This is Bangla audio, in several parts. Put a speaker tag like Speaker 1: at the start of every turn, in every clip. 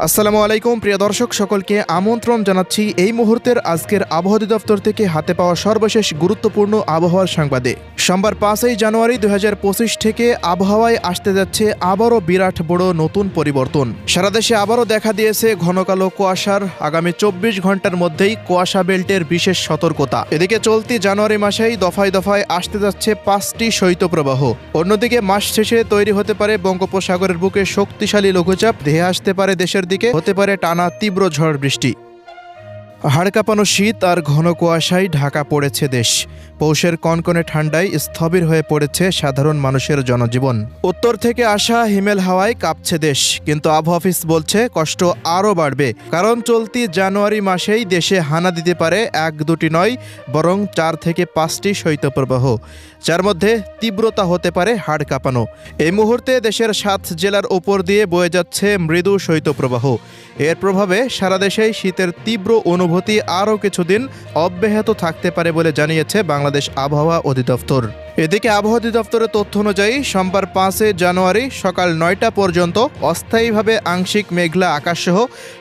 Speaker 1: আসসালামু আলাইকুম প্রিয় দর্শক, সকলকে আমন্ত্রণ জানাচ্ছি এই মুহূর্তের আজকের আবহাওয়া দপ্তর থেকে হাতে পাওয়া সর্বশেষ গুরুত্বপূর্ণ আবহাওয়ার সংবাদে। সোমবার 5 জানুয়ারি 2025 থেকে আবহাওয়ায় আসতে যাচ্ছে আবারও বিরাট বড় নতুন পরিবর্তন। সারা দেশে আবারও দেখা দিয়েছে ঘন কালো কুয়াশার। আগামী 24 ঘন্টার মধ্যেই কুয়াশা বেল্টের বিশেষ সতর্কতা। এদিকে চলতি জানুয়ারি মাসেই দফায় দফায় আসতে যাচ্ছে 5টি শৈত্যপ্রবাহ। অন্যদিকে মাস শেষে তৈরি হতে পারে বঙ্গোপসাগরের বুকে শক্তিশালী লঘুচাপ, ধেয়ে আসতে পারে দেশের দিকে, হতে পারে টানা তীব্র ঝড় বৃষ্টি। হাড় কাঁপানো শীত আর ঘন কুয়াশায় ঢাকা পড়েছে দেশ। পৌষের কনকনে ঠান্ডায় স্থবির হয়ে পড়েছে সাধারণ মানুষের জনজীবন। উত্তর থেকে আসা হিমেল হাওয়ায় কাঁপছে দেশ, কিন্তু আবহাওয়া অফিস বলছে কষ্ট আরও বাড়বে, কারণ চলতি জানুয়ারি মাসেই দেশে হানা দিতে পারে 1-2টি নয়, বরং 4 থেকে 5টি শৈত্যপ্রবাহ, যার মধ্যে তীব্রতা হতে পারে হাড় কাঁপানো। এই মুহূর্তে দেশের 7 জেলার ওপর দিয়ে বয়ে যাচ্ছে মৃদু শৈত্যপ্রবাহ। এর প্রভাবে সারা দেশেই শীতের তীব্র অনুভূতি আরও কিছুদিন অব্যাহত থাকতে পারে বলে জানিয়েছে বাংলাদেশ আবহাওয়া অধিদপ্তর। এদিকে আবহাওয়া অধিদপ্তরের তথ্য অনুযায়ী সোমবার 5 জানুয়ারি সকাল 9টা পর্যন্ত অস্থায়ীভাবে আংশিক মেঘলা আকাশসহ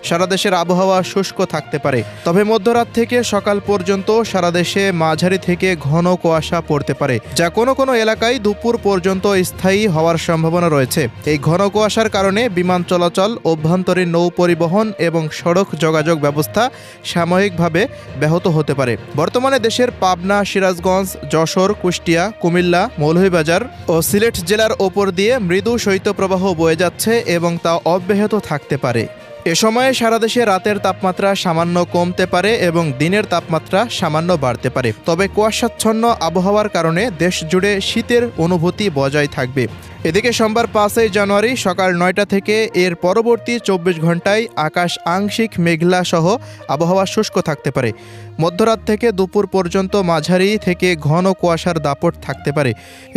Speaker 1: সারা দেশের আবহাওয়া শুষ্ক থাকতে পারে। তবে মধ্যরাত থেকে সকাল পর্যন্ত সারা দেশে মাঝারি থেকে ঘন কুয়াশা পড়তে পারে, যা কোনো কোনো এলাকায় দুপুর পর্যন্ত স্থায়ী হওয়ার সম্ভাবনা রয়েছে। এই ঘন কুয়াশার কারণে বিমান চলাচল, অভ্যন্তরীণ নৌ পরিবহন এবং সড়ক যোগাযোগ ব্যবস্থা সাময়িকভাবে ব্যাহত হতে পারে। বর্তমানে দেশের পাবনা, সিরাজগঞ্জ, যশোর, কুষ্টিয়া, কুমিল্লা, মৌলভীবাজার ও সিলেট জেলার ওপর দিয়ে মৃদু শৈত্যপ্রবাহ বয়ে যাচ্ছে এবং তা অব্যাহত থাকতে পারে। এ সময়ে সারা দেশে রাতের তাপমাত্রা সামান্য কমতে পারে এবং দিনের তাপমাত্রা সামান্য বাড়তে পারে। তবে কুয়াশাচ্ছন্ন আবহাওয়ার কারণে দেশ জুড়ে শীতের অনুভূতি বজায় থাকবে। এদিকে সোমবার 5 জানুয়ারি সকাল 9টা থেকে এর পরবর্তী 24 ঘন্টায় আকাশ আংশিক মেঘলা সহ আবহাওয়া শুষ্ক থাকতে পারে। মধ্যরাত থেকে দুপুর পর্যন্ত মাঝারি থেকে ঘন কুয়াশার দাপট থাকতে পারে।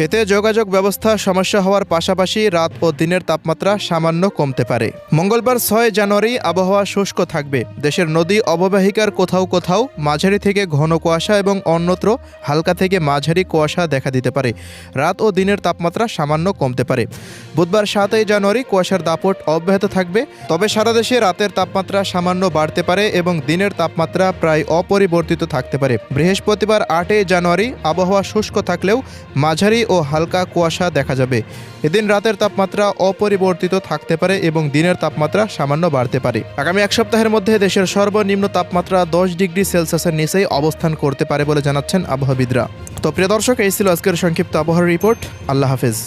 Speaker 1: এতে যোগাযোগ ব্যবস্থা সমস্যা হওয়ার পাশাপাশি রাত ও দিনের তাপমাত্রা সামান্য কমতে পারে। মঙ্গলবার 6 জানুয়ারি আবহাওয়া শুষ্ক থাকবে। দেশের নদী অববাহিকার কোথাও কোথাও মাঝারি থেকে ঘন কুয়াশা এবং অন্যত্র হালকা থেকে মাঝারি কুয়াশা দেখা দিতে পারে। রাত ও দিনের তাপমাত্রা সামান্য কমতে পারে। বুধবার 7 জানুয়ারি কুয়াশার দাপট অব্যাহত থাকবে, তবে সারা দেশে রাতের তাপমাত্রা সামান্য বাড়তে পারে এবং দিনের তাপমাত্রা প্রায় অপরিবর্তিত থাকতে পারে। বৃহস্পতিবার 8 জানুয়ারি আবহাওয়া শুষ্ক থাকলেও মাঝারি ও হালকা কুয়াশা দেখা যাবে। এদিন রাতের তাপমাত্রা অপরিবর্তিত থাকতে পারে এবং দিনের তাপমাত্রা সামান্য বাড়তে পারে। আগামী এক সপ্তাহের মধ্যে দেশের সর্বনিম্ন তাপমাত্রা 10 ডিগ্রি সেলসিয়াসের নিচেই অবস্থান করতে পারে বলে জানাচ্ছেন আবহাওয়াবিদরা। তো প্রিয় দর্শক, এই ছিল আজকের সংক্ষিপ্ত আবহাওয়ার রিপোর্ট। আল্লাহ হাফেজ।